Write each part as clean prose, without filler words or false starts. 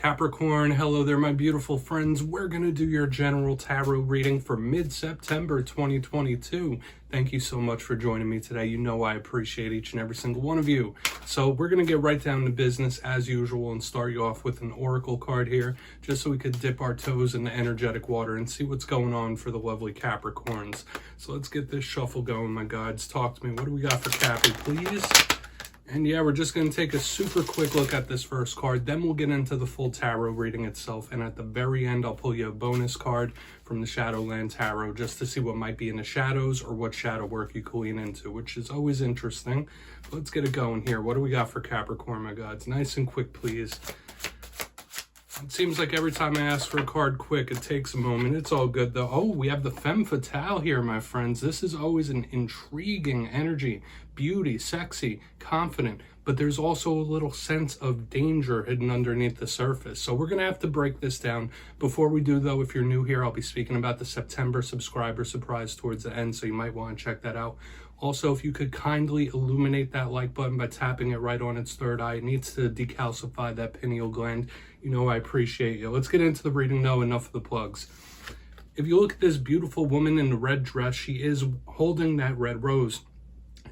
Capricorn, hello there, my beautiful friends. We're going to do your general tarot reading for mid-September 2022. Thank you so much for joining me today. You know I appreciate each and every single one of you. So we're going to get right down to business as usual and start you off with an oracle card here, just so we could dip our toes in the energetic water and see what's going on for the lovely Capricorns. So let's get this shuffle going, my gods. Talk to me. What do we got for Cappy, please? And yeah, we're just going to take a super quick look at this first card. Then we'll get into the full tarot reading itself. And at the very end, I'll pull you a bonus card from the Shadowland Tarot just to see what might be in the shadows or what shadow work you can lean into, which is always interesting. Let's get it going here. What do we got for Capricorn, my gods? Nice and quick, please. It seems like every time I ask for a card quick, it takes a moment. It's all good, though. Oh, we have the femme fatale here, my friends. This is always an intriguing energy. Beauty, sexy, confident. But there's also a little sense of danger hidden underneath the surface. So we're going to have to break this down. Before we do, though, if you're new here, I'll be speaking about the September subscriber surprise towards the end. So you might want to check that out. Also, if you could kindly illuminate that like button by tapping it right on its third eye. It needs to decalcify that pineal gland. You know I appreciate you. Let's get into the reading, though. Enough of the plugs. If you look at this beautiful woman in the red dress, she is holding that red rose.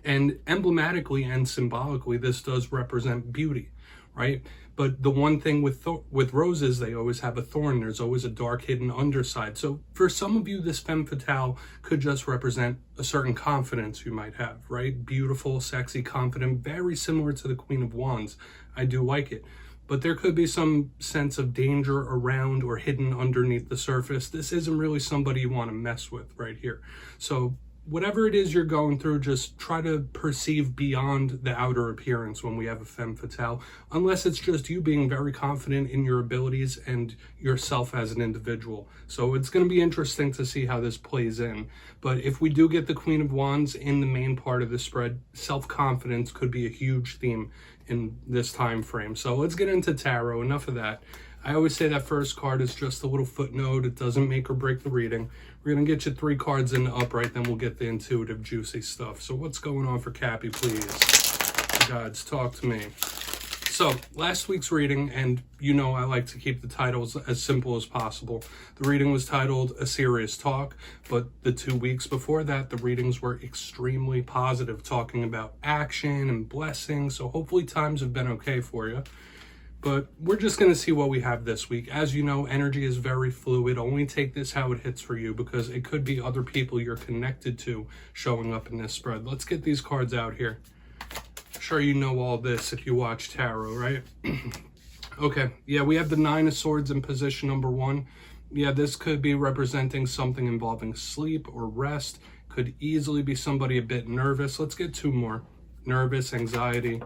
And emblematically and symbolically, this does represent beauty, right? But the one thing with roses, they always have a thorn. There's always a dark hidden underside. So for some of you, this femme fatale could just represent a certain confidence you might have, right? Beautiful, sexy, confident, very similar to the Queen of Wands. I do like it. But there could be some sense of danger around or hidden underneath the surface. This isn't really somebody you want to mess with right here. So whatever it is you're going through, just try to perceive beyond the outer appearance when we have a femme fatale, unless it's just you being very confident in your abilities and yourself as an individual. So it's going to be interesting to see how this plays in. But if we do get the Queen of Wands in the main part of the spread, self-confidence could be a huge theme in this time frame. So let's get into tarot. Enough of that. I always say that first card is just a little footnote. It doesn't make or break the reading. We're going to get you 3 cards in the upright, then we'll get the intuitive, juicy stuff. So what's going on for Cappy, please? Gods, talk to me. So last week's reading, and you know I like to keep the titles as simple as possible. The reading was titled A Serious Talk, but the 2 weeks before that, the readings were extremely positive, talking about action and blessings. So hopefully times have been okay for you. But we're just going to see what we have this week. As you know, energy is very fluid. Only take this how it hits for you, because it could be other people you're connected to showing up in this spread. Let's get these cards out here. I'm sure you know all this if you watch tarot, right? Okay, yeah, we have the 9 of Swords in position number 1. Yeah, this could be representing something involving sleep or rest. Could easily be somebody a bit nervous. Let's get 2 more. Nervous, anxiety.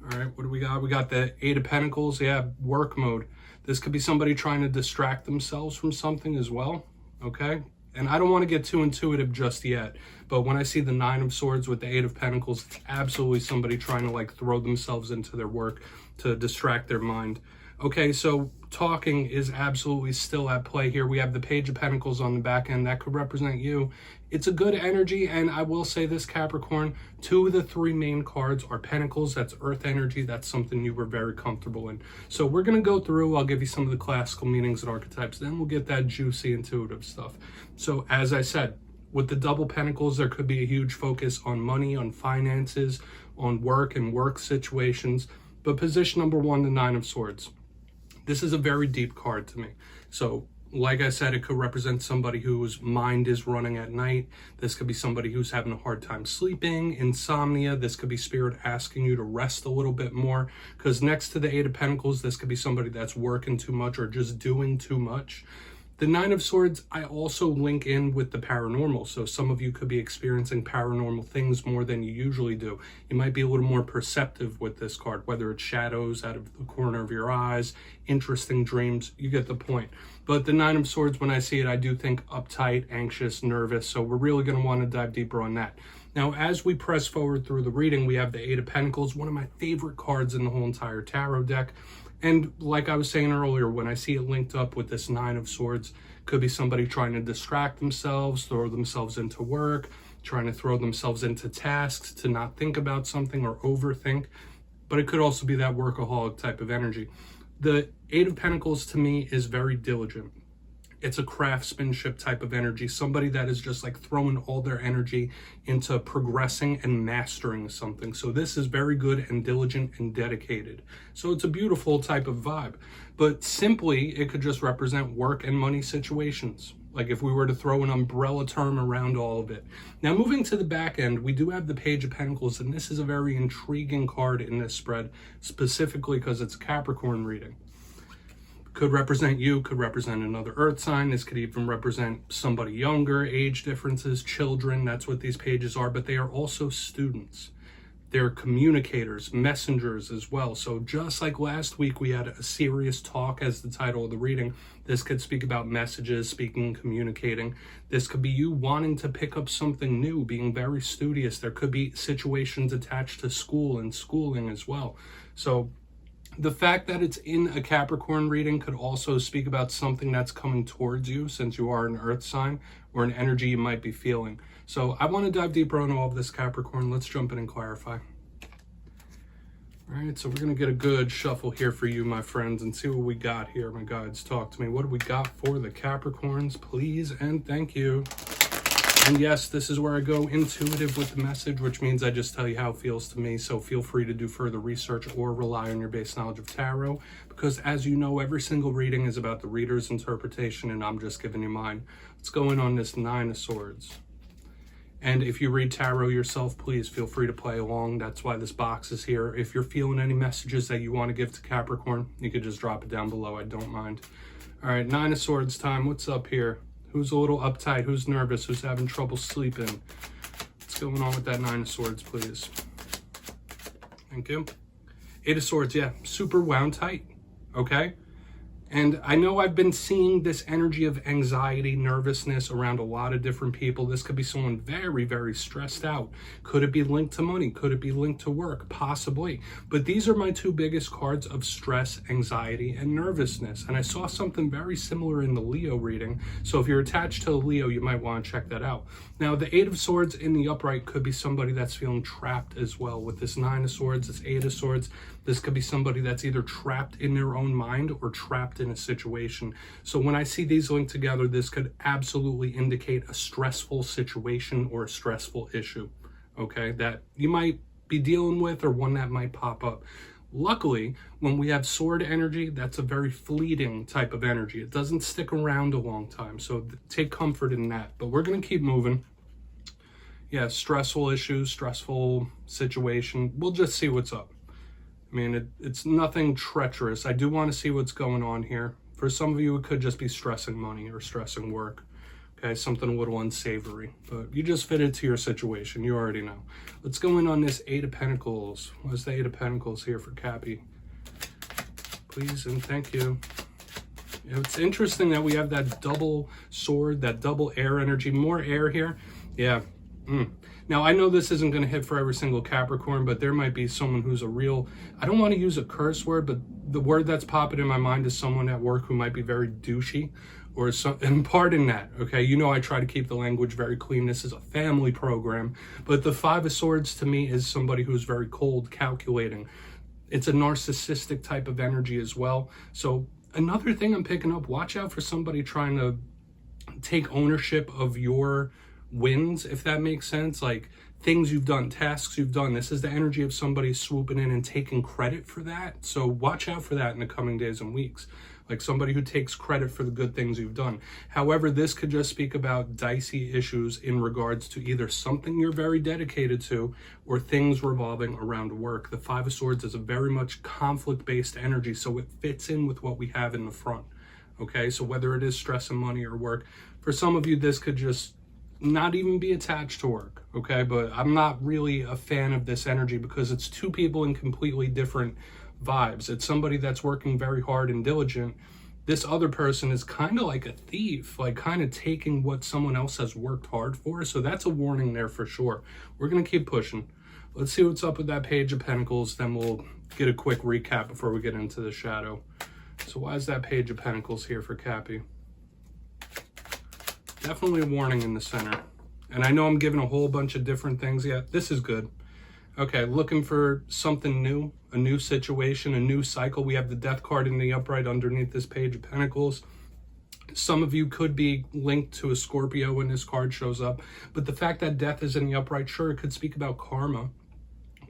All right, what do we got? We got the 8 of Pentacles. Yeah, work mode. This could be somebody trying to distract themselves from something as well, okay? And I don't want to get too intuitive just yet, but when I see the 9 of Swords with the 8 of Pentacles, it's absolutely somebody trying to like throw themselves into their work to distract their mind. Okay, so talking is absolutely still at play here. We have the Page of Pentacles on the back end. That could represent you. It's a good energy, and I will say this, Capricorn, 2 of the 3 main cards are Pentacles. That's earth energy. That's something you were very comfortable in. So we're going to go through. I'll give you some of the classical meanings and archetypes. Then we'll get that juicy, intuitive stuff. So as I said, with the double Pentacles, there could be a huge focus on money, on finances, on work and work situations. But position number 1, the 9 of Swords. This is a very deep card to me. So like I said, it could represent somebody whose mind is running at night. This could be somebody who's having a hard time sleeping, insomnia. This could be spirit asking you to rest a little bit more, because next to the 8 of Pentacles, this could be somebody that's working too much or just doing too much. The 9 of Swords, I also link in with the paranormal. So some of you could be experiencing paranormal things more than you usually do. You might be a little more perceptive with this card, whether it's shadows out of the corner of your eyes, interesting dreams, you get the point. But the 9 of Swords, when I see it, I do think uptight, anxious, nervous. So we're really going to want to dive deeper on that. Now, as we press forward through the reading, we have the 8 of Pentacles, one of my favorite cards in the whole entire tarot deck. And like I was saying earlier, when I see it linked up with this 9 of Swords, could be somebody trying to distract themselves, throw themselves into work, trying to throw themselves into tasks, to not think about something or overthink. But it could also be that workaholic type of energy. The Eight of Pentacles to me is very diligent. It's a craftsmanship type of energy, somebody that is just like throwing all their energy into progressing and mastering something. So this is very good and diligent and dedicated. So it's a beautiful type of vibe, but simply it could just represent work and money situations. Like if we were to throw an umbrella term around all of it. Now moving to the back end, we do have the Page of Pentacles, and this is a very intriguing card in this spread, specifically because it's a Capricorn reading. Could represent you, could represent another earth sign. This could even represent somebody younger, age differences, children. That's what these pages are, but they are also students. They're communicators, messengers as well. So just like last week, we had a serious talk as the title of the reading. This could speak about messages, speaking, communicating. This could be you wanting to pick up something new, being very studious. There could be situations attached to school and schooling as well. So the fact that it's in a Capricorn reading could also speak about something that's coming towards you, since you are an earth sign, or an energy you might be feeling. So I want to dive deeper into all of this, Capricorn. Let's jump in and clarify. All right, so we're going to get a good shuffle here for you, my friends, and see what we got here. My guides, talk to me. What do we got for the Capricorns, please and thank you. And yes, this is where I go intuitive with the message, which means I just tell you how it feels to me. So feel free to do further research or rely on your base knowledge of tarot, because as you know, every single reading is about the reader's interpretation, and I'm just giving you mine. Let's go in on this Nine of Swords. And if you read tarot yourself, please feel free to play along. That's why this box is here. If you're feeling any messages that you want to give to Capricorn, you could just drop it down below. I don't mind. All right, Nine of Swords time. What's up here? Who's a little uptight? Who's nervous? Who's having trouble sleeping? What's going on with that Nine of Swords, please? Thank you. Eight of Swords, yeah, super wound tight, okay? And I know I've been seeing this energy of anxiety, nervousness around a lot of different people. This could be someone very, very stressed out. Could it be linked to money? Could it be linked to work? Possibly. But these are my two biggest cards of stress, anxiety, and nervousness. And I saw something very similar in the Leo reading. So if you're attached to a Leo, you might want to check that out. Now, the Eight of Swords in the upright could be somebody that's feeling trapped as well. With this Nine of Swords, this Eight of Swords, this could be somebody that's either trapped in their own mind or trapped in a situation. So when I see these linked together, this could absolutely indicate a stressful situation or a stressful issue, okay, that you might be dealing with, or one that might pop up. Luckily, when we have sword energy, that's a very fleeting type of energy. It doesn't stick around a long time, so take comfort in that. But we're going to keep moving. Yeah, stressful issues, stressful situation. We'll just see what's up. I mean, it's nothing treacherous. I do want to see what's going on here. For some of you, it could just be stressing money or stressing work. Okay, something a little unsavory. But you just fit it to your situation. You already know. Let's go in on this Eight of Pentacles. What's the Eight of Pentacles here for Cappy? Please and thank you. It's interesting that we have that double sword, that double air energy. More air here. Yeah. Now, I know this isn't going to hit for every single Capricorn, but there might be someone who's a real, I don't want to use a curse word, but the word that's popping in my mind is someone at work who might be very douchey, or some, and pardon that, okay? You know I try to keep the language very clean. This is a family program, but the Five of Swords to me is somebody who's very cold, calculating. It's a narcissistic type of energy as well. So another thing I'm picking up, watch out for somebody trying to take ownership of your wins, if that makes sense, like things you've done, tasks you've done. This is the energy of somebody swooping in and taking credit for that. So watch out for that in the coming days and weeks, like somebody who takes credit for the good things you've done. However, this could just speak about dicey issues in regards to either something you're very dedicated to or things revolving around work. The Five of Swords is a very much conflict-based energy, so it fits in with what we have in the front. Okay, so whether it is stress and money or work, for some of you, this could just not even be attached to work, okay? But I'm not really a fan of this energy because it's two people in completely different vibes. It's somebody that's working very hard and diligent. This other person is kind of like a thief, like kind of taking what someone else has worked hard for. So that's a warning there for sure. We're going to keep pushing. Let's see what's up with that Page of Pentacles. Then we'll get a quick recap before we get into the shadow. So why is that Page of Pentacles here for Cappy? Definitely a warning in the center. And I know I'm giving a whole bunch of different things. Yeah, this is good. Okay, looking for something new, a new situation, a new cycle. We have the Death card in the upright underneath this Page of Pentacles. Some of you could be linked to a Scorpio when this card shows up, but the fact that Death is in the upright, sure, it could speak about karma,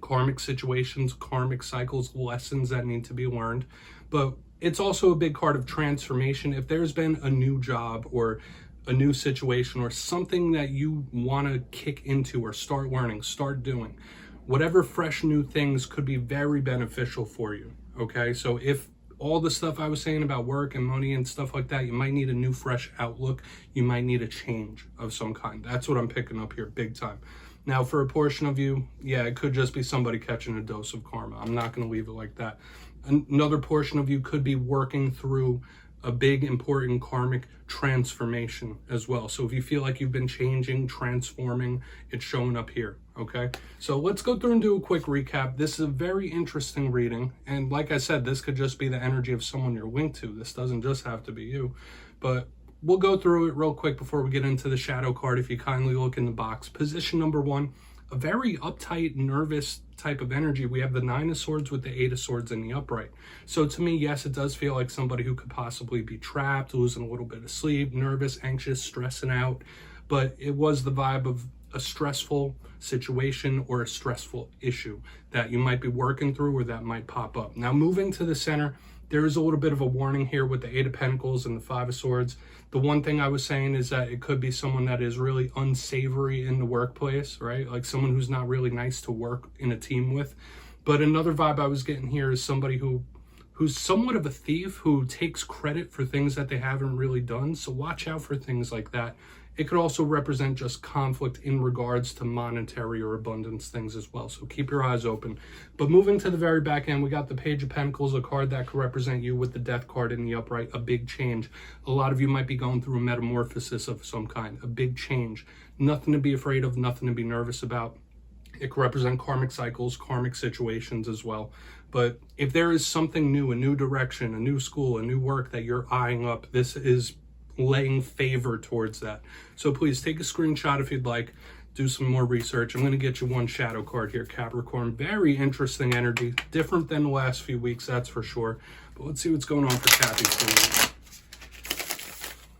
karmic situations, karmic cycles, lessons that need to be learned, but it's also a big card of transformation. If there's been a new job or a new situation or something that you want to kick into or start learning, start doing, whatever fresh new things could be very beneficial for you. Okay, so if all the stuff I was saying about work and money and stuff like that, you might need a new fresh outlook. You might need a change of some kind. That's what I'm picking up here big time. Now, for a portion of you, yeah, it could just be somebody catching a dose of karma. I'm not going to leave it like that. Another portion of you could be working through a big, important karmic transformation as well. So if you feel like you've been changing, transforming, it's showing up here, okay? So let's go through and do a quick recap. This is a very interesting reading. And like I said, this could just be the energy of someone you're linked to. This doesn't just have to be you. But we'll go through it real quick before we get into the shadow card. If you kindly look in the box. Position number 1, a very uptight, nervous type of energy. We have the 9 of Swords with the 8 of Swords in the upright. So to me, yes, it does feel like somebody who could possibly be trapped, losing a little bit of sleep, nervous, anxious, stressing out. But it was the vibe of a stressful situation or a stressful issue that you might be working through or that might pop up. Now, moving to the center, there is a little bit of a warning here with the 8 of Pentacles and the 5 of Swords. The one thing I was saying is that it could be someone that is really unsavory in the workplace, right? Like someone who's not really nice to work in a team with. But another vibe I was getting here is somebody who's somewhat of a thief, who takes credit for things that they haven't really done. So watch out for things like that. It could also represent just conflict in regards to monetary or abundance things as well. So keep your eyes open. But moving to the very back end, we got the Page of Pentacles, a card that could represent you with the Death card in the upright, a big change. A lot of you might be going through a metamorphosis of some kind, a big change. Nothing to be afraid of, nothing to be nervous about. It could represent karmic cycles, karmic situations as well. But if there is something new, a new direction, a new school, a new work that you're eyeing up, this is laying favor towards that. So please take a screenshot if you'd like, do some more research. I'm going to get you one shadow card here, Capricorn. Very interesting energy, different than the last few weeks, that's for sure. But let's see what's going on for Cappy, please.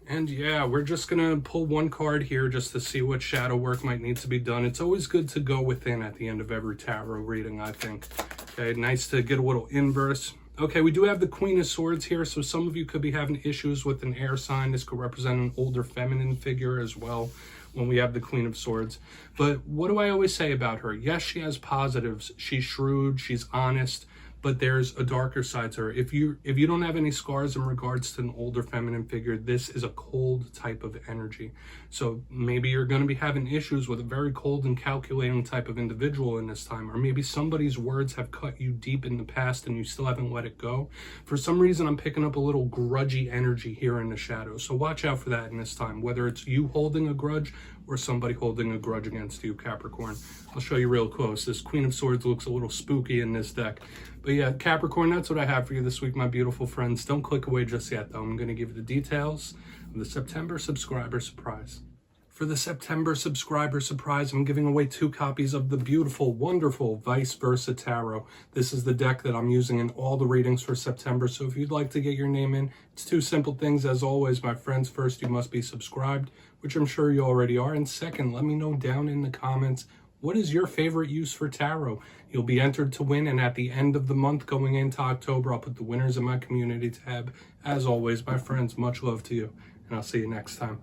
And yeah, we're just going to pull one card here just to see what shadow work might need to be done. It's always good to go within at the end of every tarot reading, I think. Okay, nice to get a little inverse. Okay, we do have the Queen of Swords here, so some of you could be having issues with an air sign. This could represent an older feminine figure as well when we have the Queen of Swords. But what do I always say about her? Yes, she has positives. She's shrewd, she's honest, but there's a darker side to her. If you don't have any scars in regards to an older feminine figure, this is a cold type of energy. So maybe you're going to be having issues with a very cold and calculating type of individual in this time, or maybe somebody's words have cut you deep in the past and you still haven't let it go. For some reason, I'm picking up a little grudgy energy here in the shadows. So watch out for that in this time, whether it's you holding a grudge or somebody holding a grudge against you, Capricorn. I'll show you real close. This Queen of Swords looks a little spooky in this deck. But yeah, Capricorn, that's what I have for you this week, my beautiful friends. Don't click away just yet, though. I'm going to give you the details of the September subscriber surprise. For the September subscriber surprise, I'm giving away 2 copies of the beautiful, wonderful Vice Versa Tarot. This is the deck that I'm using in all the readings for September. So if you'd like to get your name in, it's 2 simple things. As always, my friends, first, you must be subscribed, which I'm sure you already are. And second, let me know down in the comments, what is your favorite use for tarot? You'll be entered to win, and at the end of the month going into October, I'll put the winners in my community tab. As always, my friends, much love to you, and I'll see you next time.